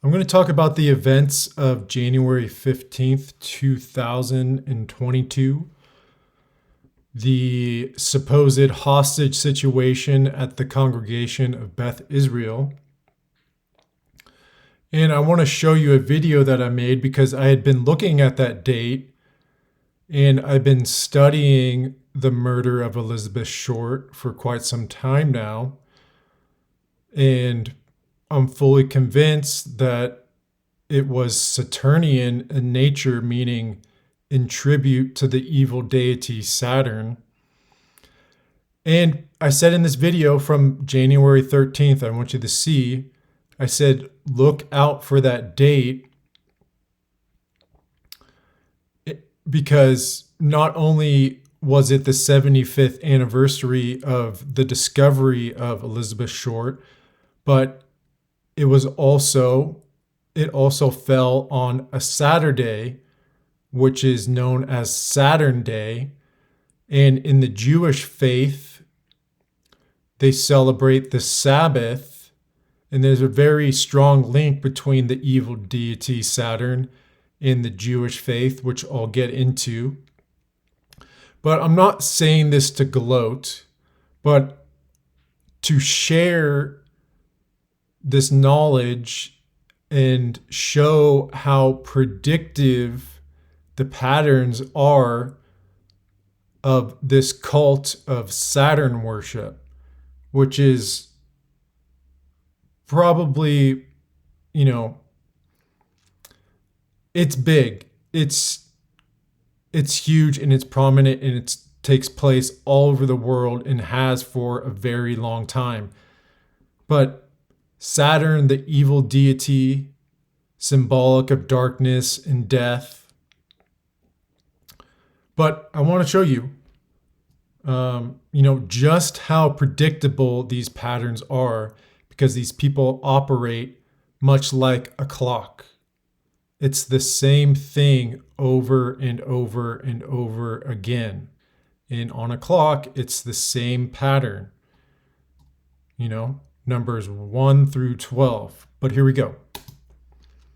I'm going to talk about the events of January 15th, 2022, the supposed hostage situation at the Congregation of Beth Israel. And I want to show you a video that I made because I had been looking at that date and I've been studying the murder of Elizabeth Short for quite some time now. And I'm fully convinced that it was Saturnian in nature, meaning in tribute to the evil deity Saturn. And I said in this video from January 13th, I want you to see, I said, look out for that date because not only was it the 75th anniversary of the discovery of Elizabeth Short, but it also fell on a Saturday, which is known as Saturn Day. And in the Jewish faith, they celebrate the Sabbath. And there's a very strong link between the evil deity Saturn and the Jewish faith, which I'll get into. But I'm not saying this to gloat, but to share this knowledge and show how predictive the patterns are of this cult of Saturn worship, which is probably, it's big. It's huge and it's prominent and it takes place all over the world and has for a very long time. But Saturn, the evil deity, symbolic of darkness and death. But I want to show you, just how predictable these patterns are because these people operate much like a clock. It's the same thing over and over and over again. And on a clock, it's the same pattern. Numbers 1 through 12. But here we go.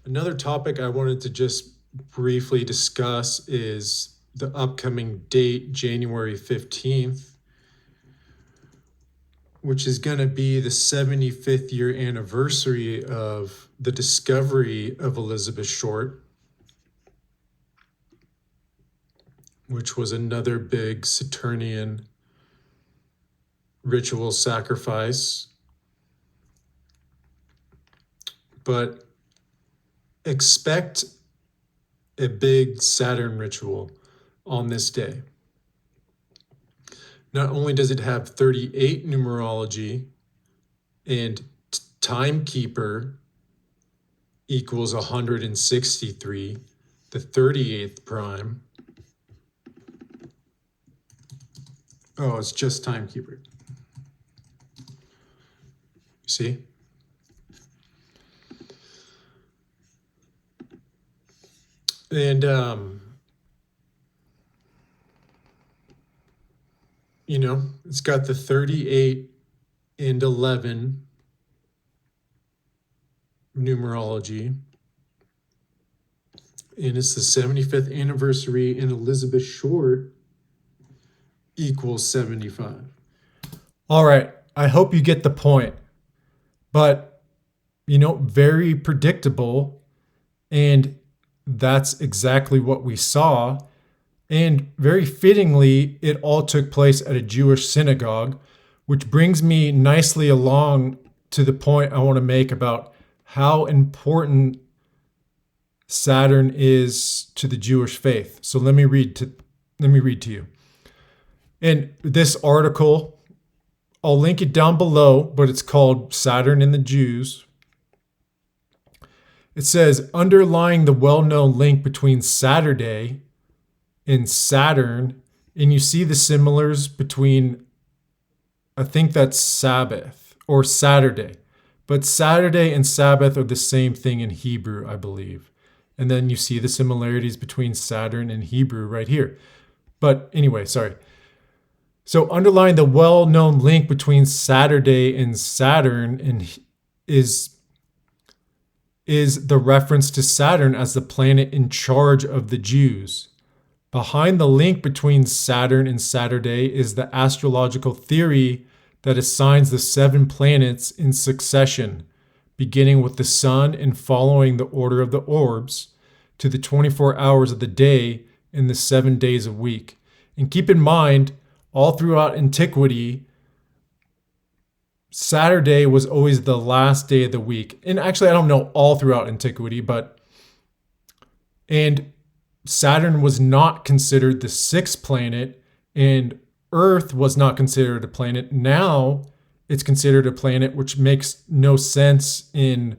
Another topic I wanted to just briefly discuss is the upcoming date, January 15th, which is going to be the 75th year anniversary of the discovery of Elizabeth Short, which was another big Saturnian ritual sacrifice. But expect a big Saturn ritual on this day. Not only does it have 38 numerology and Timekeeper equals 163, the 38th prime. Oh, it's just Timekeeper. See? And, it's got the 38 and 11 numerology. And it's the 75th anniversary, and Elizabeth Short equals 75. All right. I hope you get the point. But, very predictable. And that's exactly what we saw. And very fittingly, it all took place at a Jewish synagogue, which brings me nicely along to the point I want to make about how important Saturn is to the Jewish faith. So let me read to you. And this article, I'll link it down below, but it's called Saturn and the Jews. It says, underlying the well-known link between Saturday and Saturn, and you see the similars between, I think that's Sabbath or Saturday, but Saturday and Sabbath are the same thing in Hebrew, I believe. And then you see the similarities between Saturn and Hebrew right here. But anyway, sorry. So underlying the well-known link between Saturday and Saturn is is the reference to Saturn as the planet in charge of the Jews. Behind the link between Saturn and Saturday is the astrological theory that assigns the 7 planets in succession, beginning with the sun and following the order of the orbs, to the 24 hours of the day and the 7 days a week. And keep in mind, all throughout antiquity, Saturday was always the last day of the week. And actually, I don't know all throughout antiquity, and Saturn was not considered the 6th planet, and Earth was not considered a planet. Now it's considered a planet, which makes no sense in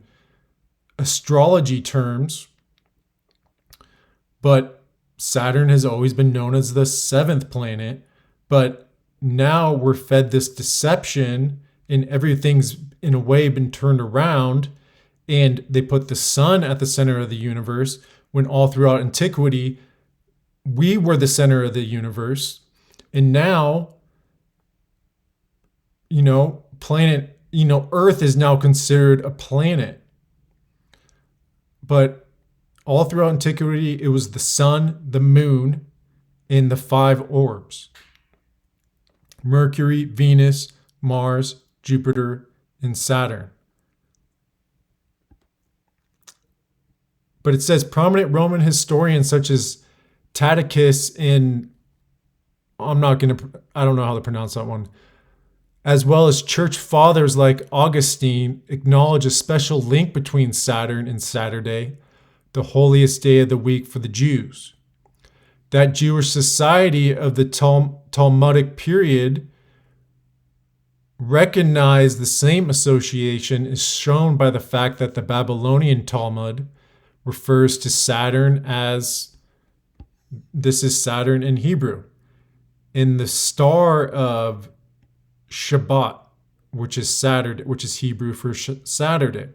astrology terms. But Saturn has always been known as the 7th planet. But now we're fed this deception, and everything's in a way been turned around, and they put the sun at the center of the universe, when all throughout antiquity we were the center of the universe. And now, Earth is now considered a planet. But all throughout antiquity, it was the sun, the moon, and the 5 orbs: Mercury, Venus, Mars, Jupiter, and Saturn. But it says prominent Roman historians such as Tacitus and I don't know how to pronounce that one, as well as church fathers like Augustine, acknowledge a special link between Saturn and Saturday, the holiest day of the week for the Jews. That Jewish society of the Talmudic period recognized the same association is shown by the fact that the Babylonian Talmud refers to Saturn as, this is Saturn in Hebrew, in the star of Shabbat, which is Saturday, which is Hebrew for Saturday.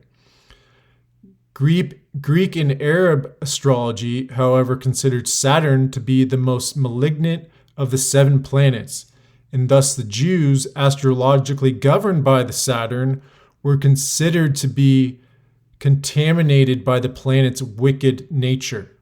Greek and Arab astrology, however, considered Saturn to be the most malignant of the 7 planets, and thus the Jews, astrologically governed by the Saturn, were considered to be contaminated by the planet's wicked nature.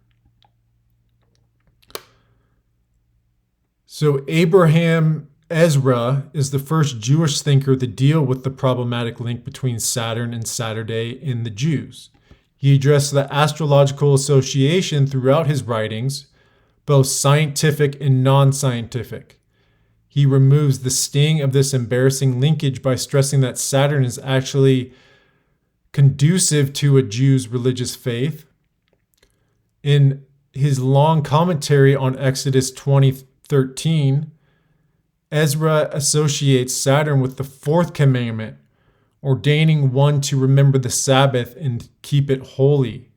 So Abraham Ezra is the first Jewish thinker to deal with the problematic link between Saturn and Saturday in the Jews. He addressed the astrological association throughout his writings, both scientific and non-scientific. He removes the sting of this embarrassing linkage by stressing that Saturn is actually conducive to a Jew's religious faith. In his long commentary on Exodus 20:13, Ezra associates Saturn with the 4th commandment, ordaining one to remember the Sabbath and keep it holy,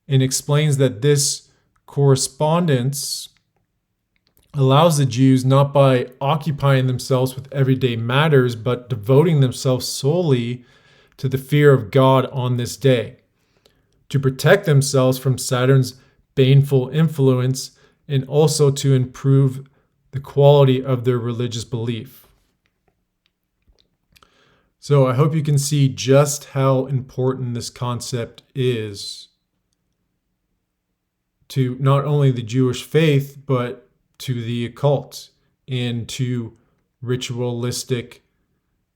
and explains that this correspondence allows the Jews not by occupying themselves with everyday matters, but devoting themselves solely to the fear of God on this day, to protect themselves from Saturn's baneful influence, and also to improve the quality of their religious belief. So I hope you can see just how important this concept is to not only the Jewish faith, but to the occult and to ritualistic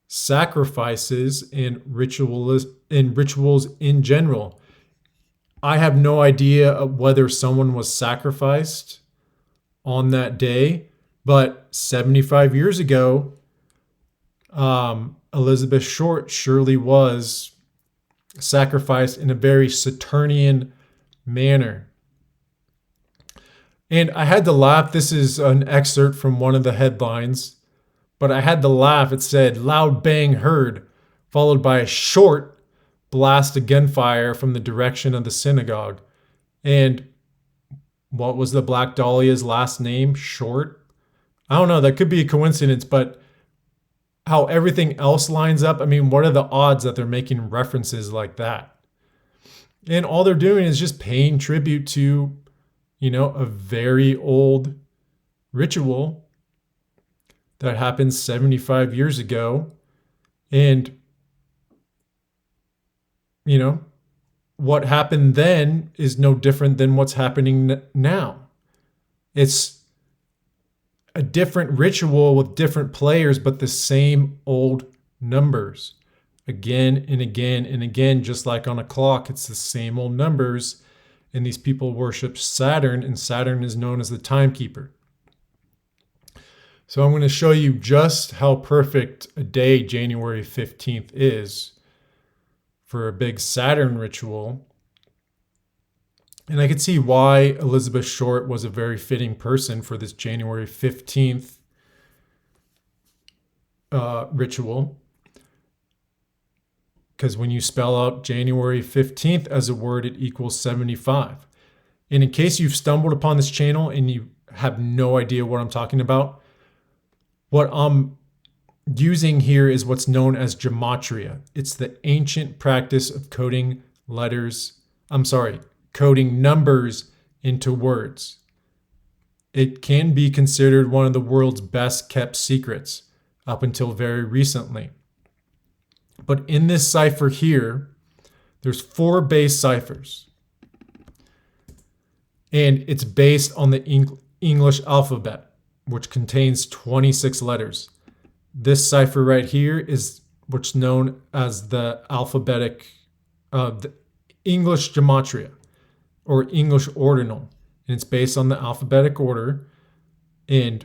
sacrifices and rituals in general. I have no idea of whether someone was sacrificed on that day, but 75 years ago, Elizabeth Short surely was sacrificed in a very Saturnian manner. And I had to laugh. This is an excerpt from one of the headlines, but I had to laugh. It said, "Loud bang heard," followed by a short blast of gunfire from the direction of the synagogue. And what was the Black Dahlia's last name? Short? I don't know. That could be a coincidence, but how everything else lines up. I mean, what are the odds that they're making references like that? And all they're doing is just paying tribute to, a very old ritual that happened 75 years ago. And, what happened then is no different than what's happening now. It's a different ritual with different players, but the same old numbers. Again and again and again, just like on a clock, it's the same old numbers. And these people worship Saturn, and Saturn is known as the Timekeeper. So I'm going to show you just how perfect a day January 15th is for a big Saturn ritual. And I could see why Elizabeth Short was a very fitting person for this January 15th ritual. Because when you spell out January 15th as a word, it equals 75. And in case you've stumbled upon this channel and you have no idea what I'm talking about, what I'm using here is what's known as Gematria. It's the ancient practice of coding numbers into words. It can be considered one of the world's best kept secrets up until very recently. But in this cipher here, there's 4 base ciphers. And it's based on the English alphabet, which contains 26 letters. This cipher right here is what's known as the the English Gematria, or English ordinal. And it's based on the alphabetic order. And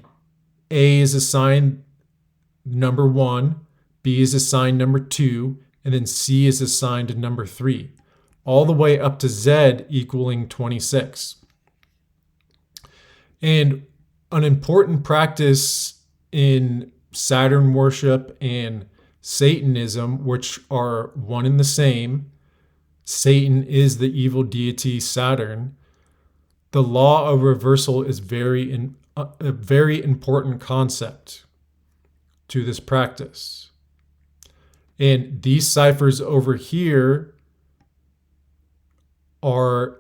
A is assigned number 1, B is assigned number 2, and then C is assigned to number 3, all the way up to Z equaling 26. And an important practice in Saturn worship and Satanism, which are one and the same. Satan is the evil deity Saturn. The law of reversal is a very important concept to this practice. And these ciphers over here are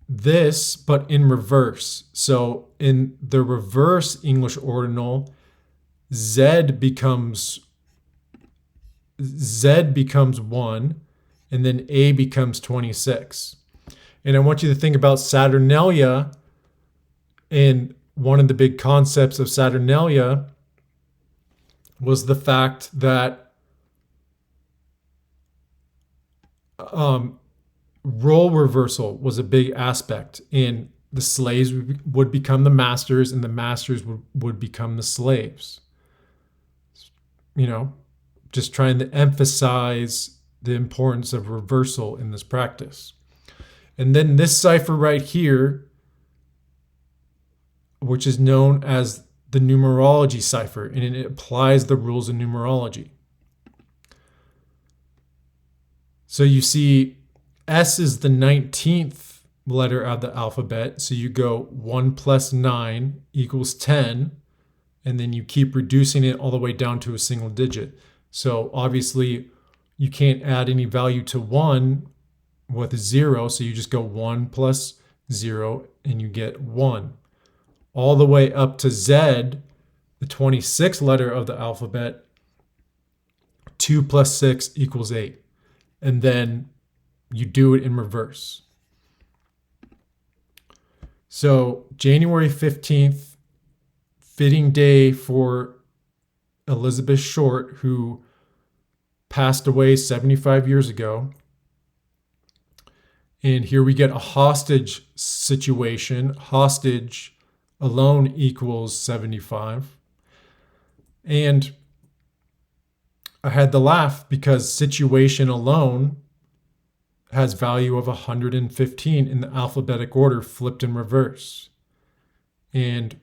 this, but in reverse. So in the reverse English ordinal, Z becomes 1, and then A becomes 26. And I want you to think about Saturnalia, and one of the big concepts of Saturnalia was the fact that role reversal was a big aspect, and the slaves would become the masters, and the masters would become the slaves. Just trying to emphasize the importance of reversal in this practice. And then this cipher right here, which is known as the Numerology Cipher, and it applies the rules of numerology. So you see, S is the 19th letter of the alphabet. So you go 1 plus 9 equals 10, and then you keep reducing it all the way down to a single digit. So obviously you can't add any value to 1 with 0. So you just go 1 plus 0 and you get 1. All the way up to Z, the 26th letter of the alphabet, 2 plus 6 equals 8. And then you do it in reverse. So January 15th, fitting day for Elizabeth Short, who passed away 75 years ago. And here we get a hostage situation. Hostage alone equals 75. And I had to laugh because situation alone has value of 115 in the alphabetic order flipped in reverse. And,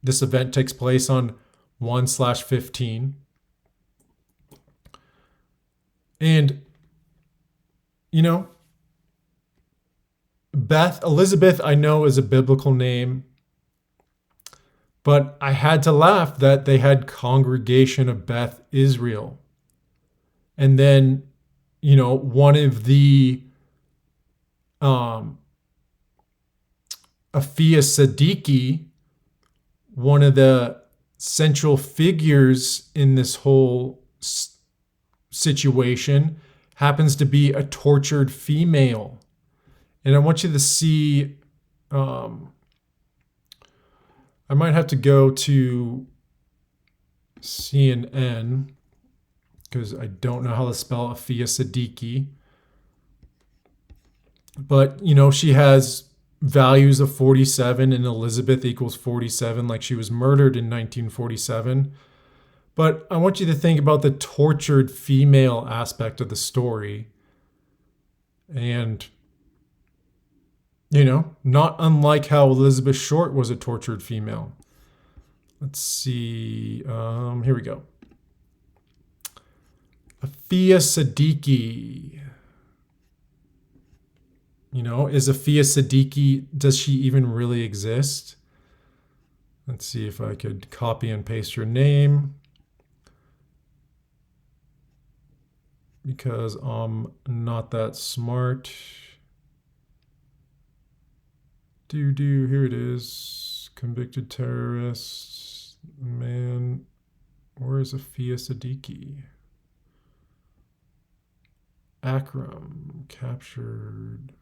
this event takes place on 1/15. And, Elizabeth, I know, is a biblical name, but I had to laugh that they had Congregation of Beth Israel. And then, one of the Afia Siddiqui, one of the central figures in this whole situation, happens to be a tortured female. And I want you to see, I might have to go to CNN because I don't know how to spell Afia Siddiqui. But, she has values of 47 and Elizabeth equals 47, like she was murdered in 1947. But I want you to think about the tortured female aspect of the story. And, not unlike how Elizabeth Short was a tortured female. Let's see. Here we go. Afia Siddiqui. Is Afia Siddiqui, does she even really exist? Let's see if I could copy and paste her name. Because I'm not that smart. Here it is. Convicted terrorist. Man, where is Afia Siddiqui? Akram, captured.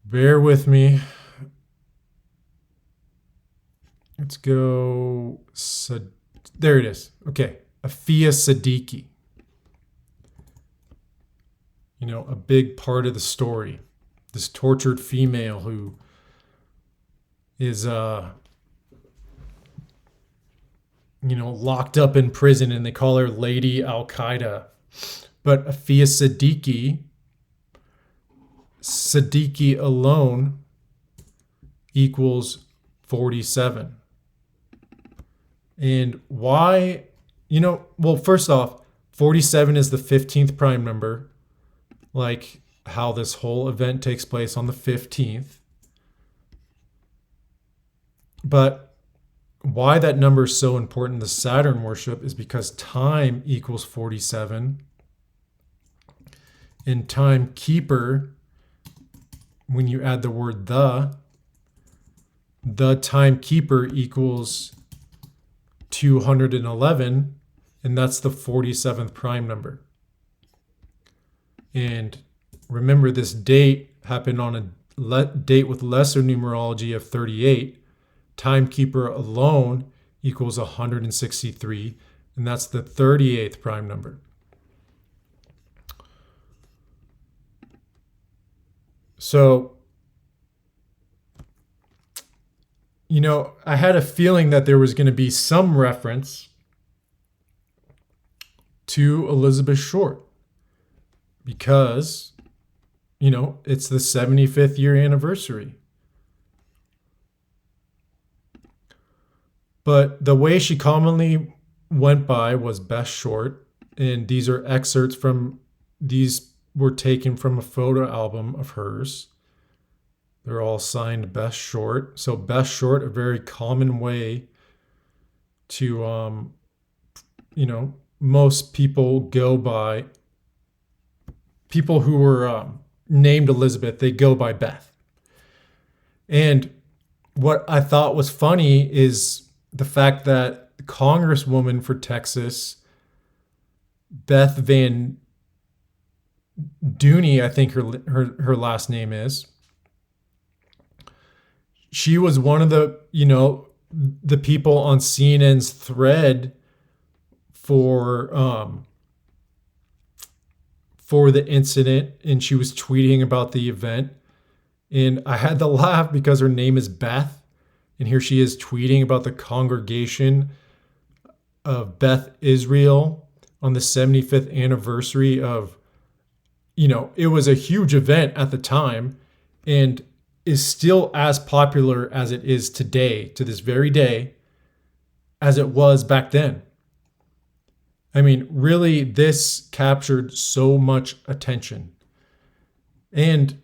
Bear with me. Let's go. There it is. Okay. Afia Siddiqui. A big part of the story. This tortured female who is, locked up in prison, and they call her Lady Al-Qaeda. But Afia Siddiqui alone equals 47. And why? Well, first off, 47 is the 15th prime number, like how this whole event takes place on the 15th. But why that number is so important to Saturn worship is because time equals 47. And Timekeeper, when you add the word the Timekeeper equals 211, and that's the 47th prime number. And remember, this date happened on a date with lesser numerology of 38. Timekeeper alone equals 163, and that's the 38th prime number. So, I had a feeling that there was going to be some reference to Elizabeth Short because, it's the 75th year anniversary. But the way she commonly went by was Best Short, and these are excerpts from, these were taken from a photo album of hers. They're all signed Best Short. So Best Short, a very common way to, most people go by, people who were named Elizabeth, they go by Beth. And what I thought was funny is the fact that the Congresswoman for Texas, Beth Van Dooney, I think her last name is, she was one of the, the people on CNN's thread for the incident, and she was tweeting about the event. And I had to laugh because her name is Beth, and here she is tweeting about the congregation of Beth Israel on the 75th anniversary of, it was a huge event at the time and is still as popular as it is today, to this very day, as it was back then. I mean, really, this captured so much attention. And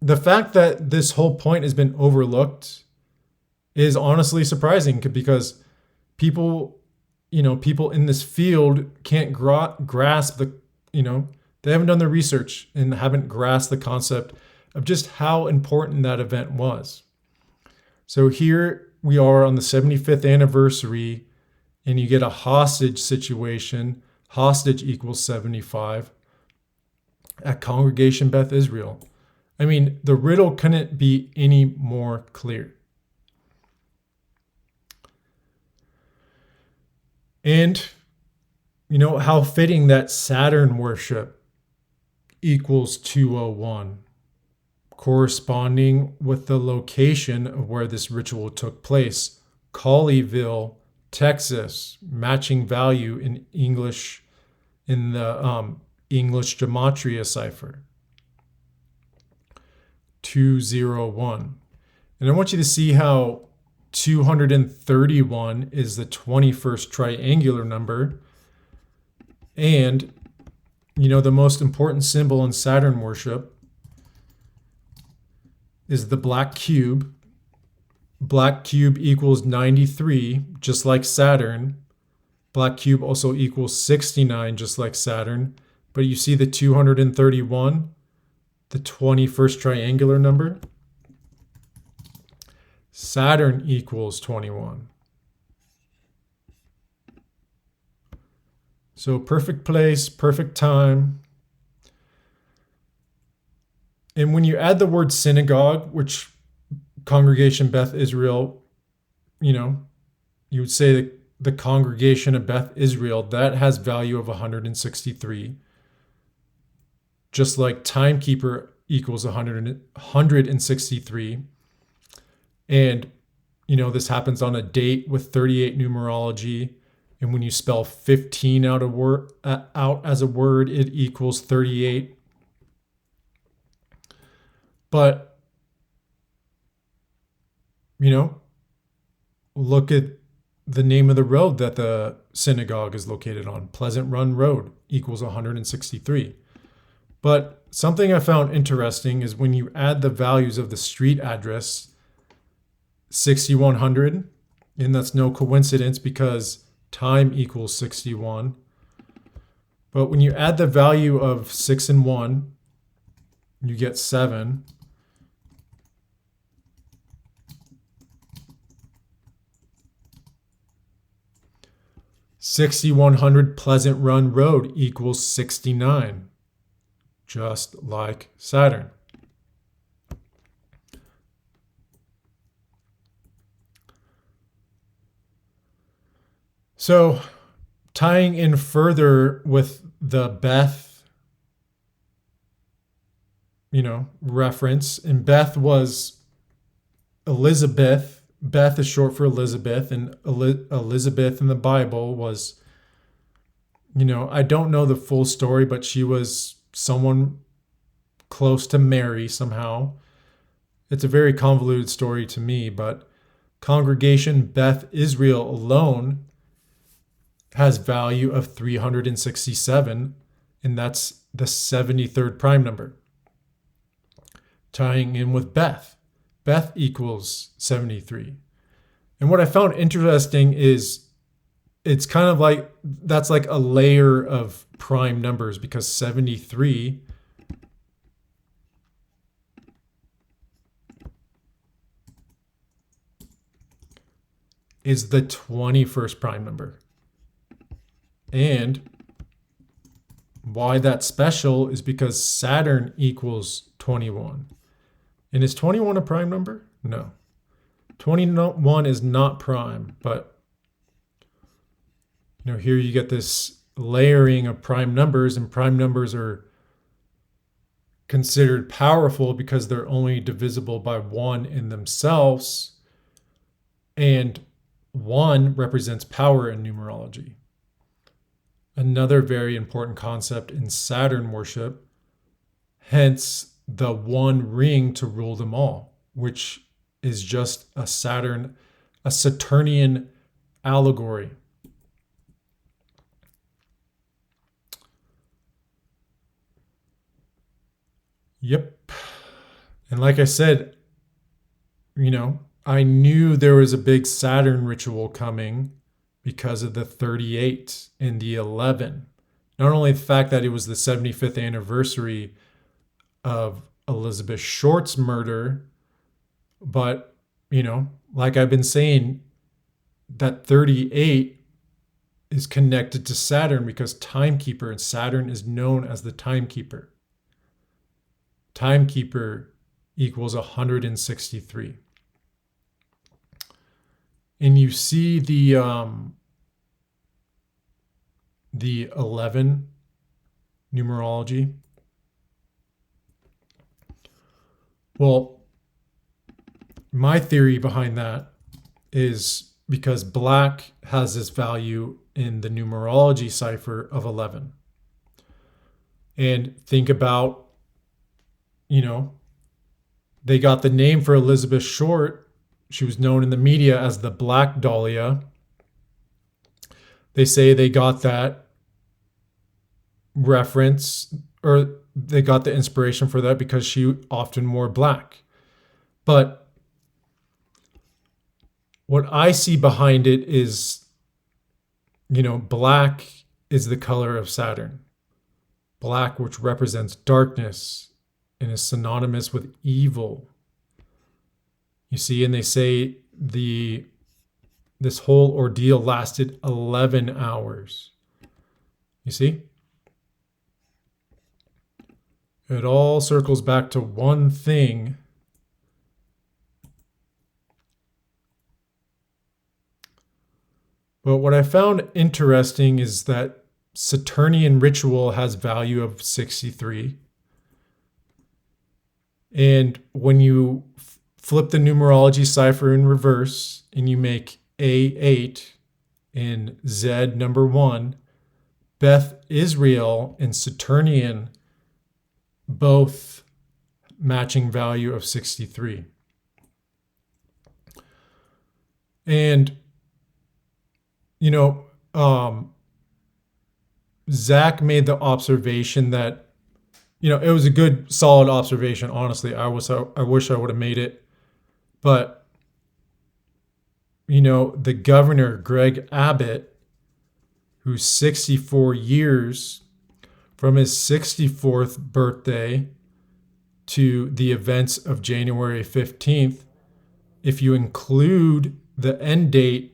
the fact that this whole point has been overlooked is honestly surprising because people in this field can't grasp the, they haven't done the research and haven't grasped the concept of just how important that event was. So here we are on the 75th anniversary, and you get a hostage situation. hostage equals 75 at Congregation Beth Israel. I mean, the riddle couldn't be any more clear. And, how fitting that Saturn worship equals 201, corresponding with the location of where this ritual took place, Colleyville, Texas, matching value in English in the English Gematria Cipher. 201. And I want you to see how 231 is the 21st triangular number. And, the most important symbol in Saturn worship is the black cube. Black cube equals 93, just like Saturn. Black cube also equals 69, just like Saturn. But you see the 231, the 21st triangular number? Saturn equals 21. So perfect place, perfect time. And when you add the word synagogue, which Congregation Beth Israel, you would say that the Congregation of Beth Israel, that has value of 163. Just like Timekeeper equals 163. And, this happens on a date with 38 numerology. And when you spell 15 out as a word, it equals 38. But, look at the name of the road that the synagogue is located on. Pleasant Run Road equals 163. But something I found interesting is when you add the values of the street address, 6100, and that's no coincidence because time equals 61. But when you add the value of 6 and 1, you get 7. $6,100 Pleasant Run Road equals 69, just like Saturn. So, tying in further with the Beth, reference, and Beth was Elizabeth. Beth is short for Elizabeth, and Elizabeth in the Bible was, I don't know the full story, but she was someone close to Mary somehow. It's a very convoluted story to me, but Congregation Beth Israel alone has value of 367, and that's the 73rd prime number. Tying in with Beth. Beth equals 73. And what I found interesting is it's kind of like, that's like a layer of prime numbers because 73 is the 21st prime number. And why that's special is because Saturn equals 21. And is 21 a prime number? No. 21 is not prime, but here you get this layering of prime numbers, and prime numbers are considered powerful because they're only divisible by 1 in themselves, and 1 represents power in numerology. Another very important concept in Saturn worship, hence the one ring to rule them all, which is just a Saturnian allegory. Yep. And like I said, I knew there was a big Saturn ritual coming because of the 38 and the 11. Not only the fact that it was the 75th anniversary of Elizabeth Short's murder, but, like I've been saying, that 38 is connected to Saturn because Timekeeper, and Saturn is known as the Timekeeper. Timekeeper equals 163. And you see the 11 numerology. Well, my theory behind that is because black has this value in the numerology cipher of 11. And think about, they got the name for Elizabeth Short. She was known in the media as the Black Dahlia. They say they got that reference, or they got the inspiration for that because she often wore black. But what I see behind it is, black is the color of Saturn. Black, which represents darkness and is synonymous with evil. You see, and they say this whole ordeal lasted 11 hours. You see? It all circles back to one thing. But what I found interesting is that Saturnian ritual has value of 63. And when you flip the numerology cipher in reverse and you make A8 and Z number 1, Beth Israel and Saturnian both matching value of 63. And, Zach made the observation that, it was a good, solid observation. Honestly, I wish I would have made it. But, the governor, Greg Abbott, who's 64 years from his 64th birthday to the events of January 15th, if you include the end date,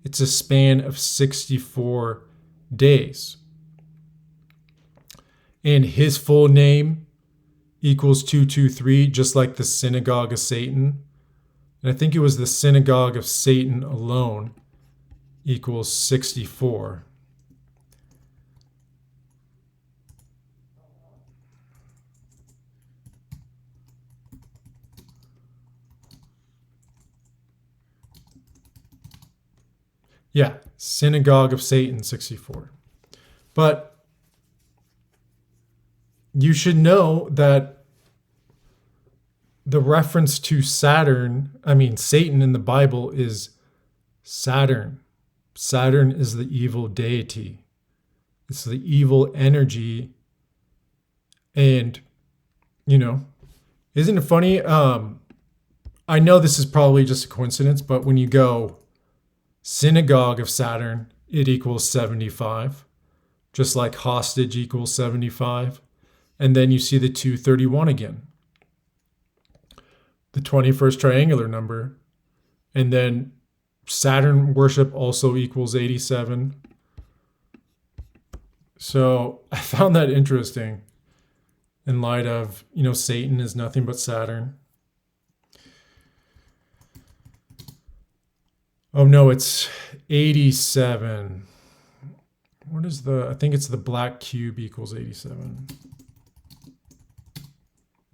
it's a span of 64 days. And his full name equals 223, just like the Synagogue of Satan. And I think it was the Synagogue of Satan alone equals 64. Yeah, Synagogue of Satan, 64. But you should know that the reference to Satan in the Bible is Saturn. Saturn is the evil deity. It's the evil energy. And, isn't it funny? I know this is probably just a coincidence, but when you go Synagogue of Saturn, it equals 75, just like hostage equals 75. And then you see the 231 again, the 21st triangular number. And then Saturn worship also equals 87. So I found that interesting in light of, Satan is nothing but Saturn. Oh no, it's 87. What is I think it's the black cube equals 87.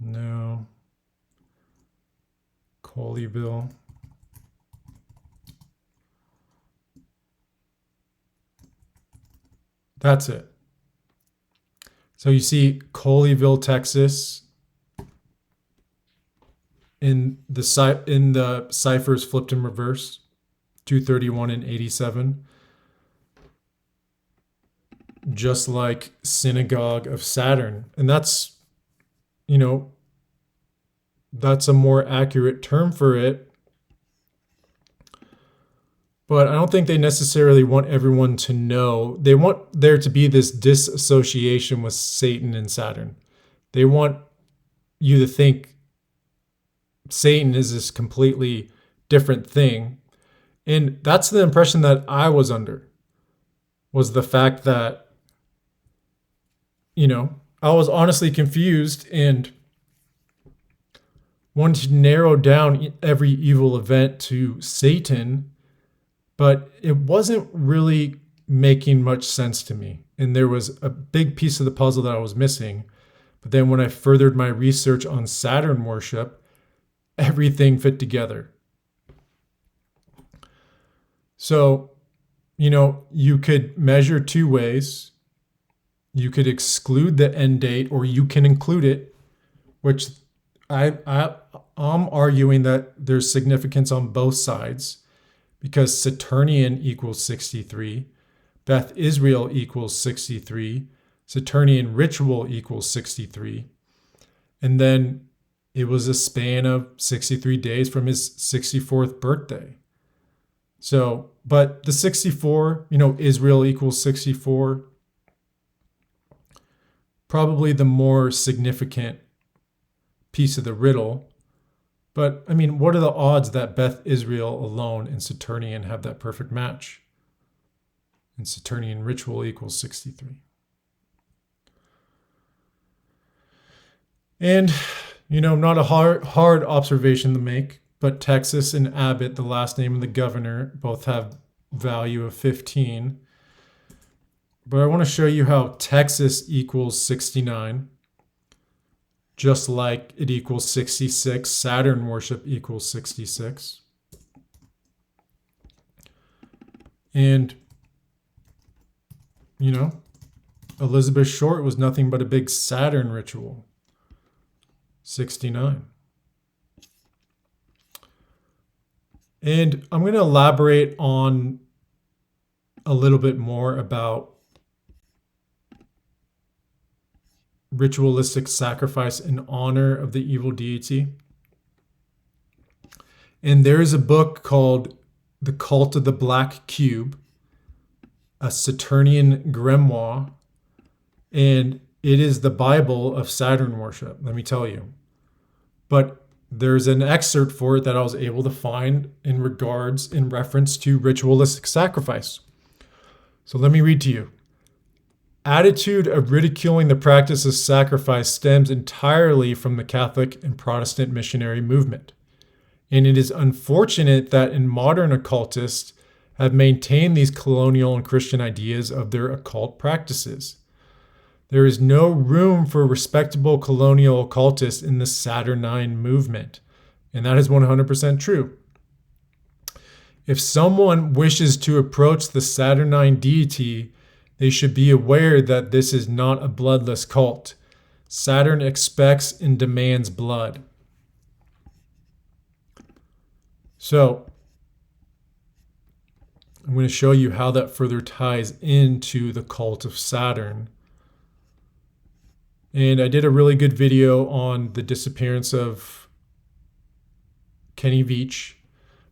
No. Colleyville. That's it. So you see Colleyville, Texas in the ciphers flipped in reverse, 231 and 87. Just like Synagogue of Saturn. And that's that's a more accurate term for it. But I don't think they necessarily want everyone to know. They want there to be this disassociation with Satan and Saturn. They want you to think Satan is this completely different thing. And that's the impression that I was under. was the fact that, I was honestly confused and wanted to narrow down every evil event to Satan, but it wasn't really making much sense to me. And there was a big piece of the puzzle that I was missing. But then when I furthered my research on Saturn worship, everything fit together. So, you could measure two ways. You could exclude the end date, or you can include it, which I'm arguing that there's significance on both sides, because Saturnian equals 63, Beth Israel equals 63, Saturnian ritual equals 63, and then it was a span of 63 days from his 64th birthday. So, but the 64, Israel equals 64, probably the more significant piece of the riddle. But I mean, what are the odds that Beth Israel alone and Saturnian have that perfect match? And Saturnian ritual equals 63. And, not a hard observation to make, but Texas and Abbott, the last name of the governor, both have value of 15. But I want to show you how Texas equals 69. Just like it equals 66, Saturn worship equals 66. And, Elizabeth Short was nothing but a big Saturn ritual. 69. And I'm going to elaborate on a little bit more about ritualistic sacrifice in honor of the evil deity. And there is a book called The Cult of the Black Cube, a Saturnian grimoire, and it is the Bible of Saturn worship, let me tell you. But there's an excerpt for it that I was able to find in reference to ritualistic sacrifice. So let me read to you. Attitude of ridiculing the practice of sacrifice stems entirely from the Catholic and Protestant missionary movement. And it is unfortunate that in modern occultists have maintained these colonial and Christian ideas of their occult practices. There is no room for respectable colonial occultists in the Saturnine movement. And that is 100% true. If someone wishes to approach the Saturnine deity, they should be aware that this is not a bloodless cult. Saturn expects and demands blood. So, I'm going to show you how that further ties into the cult of Saturn. And I did a really good video on the disappearance of Kenny Veach.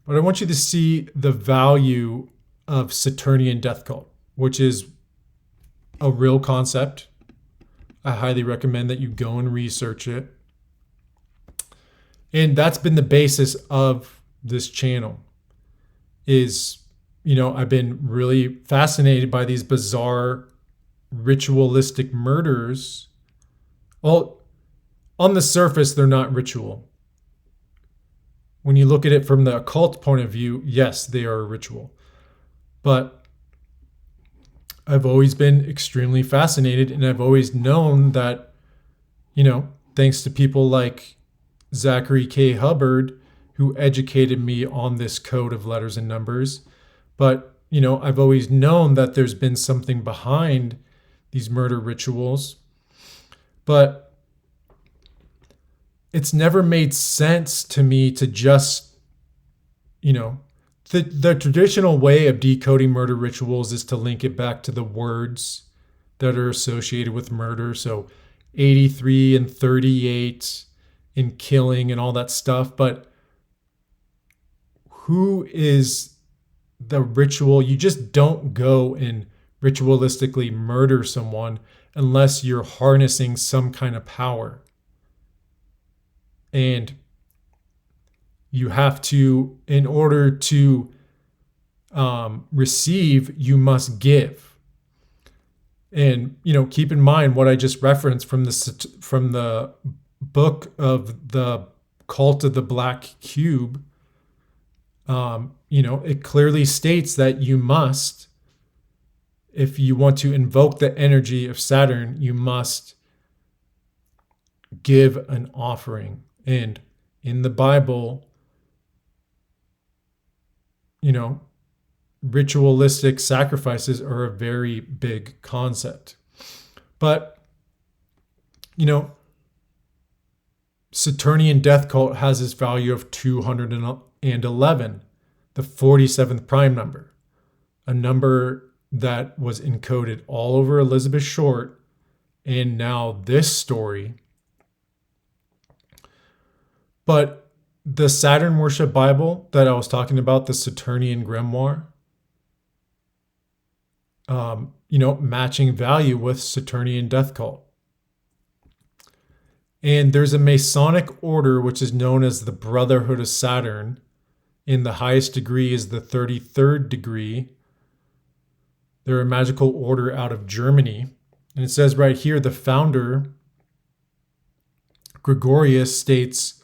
But I want you to see the value of Saturnian death cult, which is a real concept. I highly recommend that you go and research it. And that's been the basis of this channel is, I've been really fascinated by these bizarre ritualistic murders. Well, on the surface, they're not ritual. When you look at it from the occult point of view, yes, they are a ritual. But I've always been extremely fascinated, and I've always known that, thanks to people like Zachary K. Hubbard, who educated me on this code of letters and numbers. But, I've always known that there's been something behind these murder rituals. But it's never made sense to me to just, the traditional way of decoding murder rituals is to link it back to the words that are associated with murder. So 83 and 38 in killing and all that stuff. But who is the ritual? You just don't go and ritualistically murder someone unless you're harnessing some kind of power. And you have to, in order to receive, you must give. And, keep in mind what I just referenced from the book of the Cult of the Black Cube. It clearly states that you must, if you want to invoke the energy of Saturn, you must give an offering. And in the Bible, ritualistic sacrifices are a very big concept. But, Saturnian death cult has this value of 211, the 47th prime number, a number that was encoded all over Elizabeth Short and now this story. But the Saturn Worship Bible that I was talking about, the Saturnian Grimoire, matching value with Saturnian death cult. And there's a Masonic order which is known as the Brotherhood of Saturn. And the highest degree is the 33rd degree. They're a magical order out of Germany. And it says right here, the founder, Gregorius, states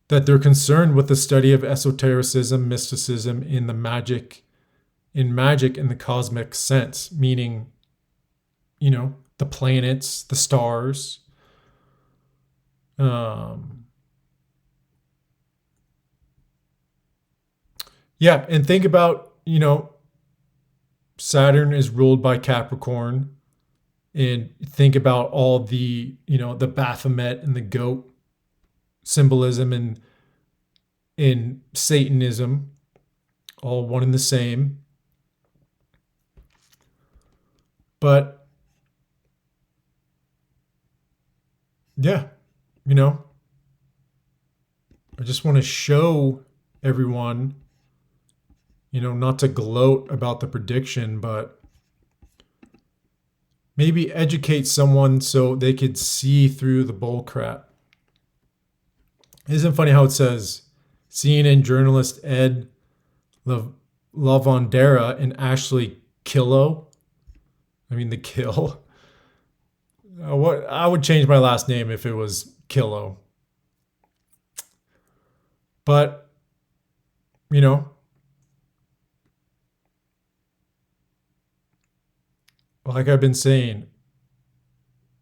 that they're concerned with the study of esotericism, mysticism, in magic in the cosmic sense, meaning, the planets, the stars. And think about, Saturn is ruled by Capricorn, and think about all the, the Baphomet and the goat symbolism and in Satanism, all one and the same. But I just want to show everyone, not to gloat about the prediction, but maybe educate someone so they could see through the bull crap. Isn't it funny how it says CNN journalist Ed Lavandera and Ashley Killo? I mean, the Kill. What I would change my last name if it was Killo. But, like I've been saying,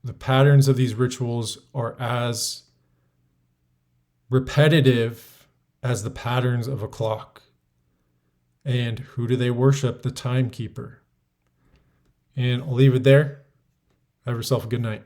the patterns of these rituals are as repetitive as the patterns of a clock. And who do they worship? The Timekeeper. And I'll leave it there. Have yourself a good night.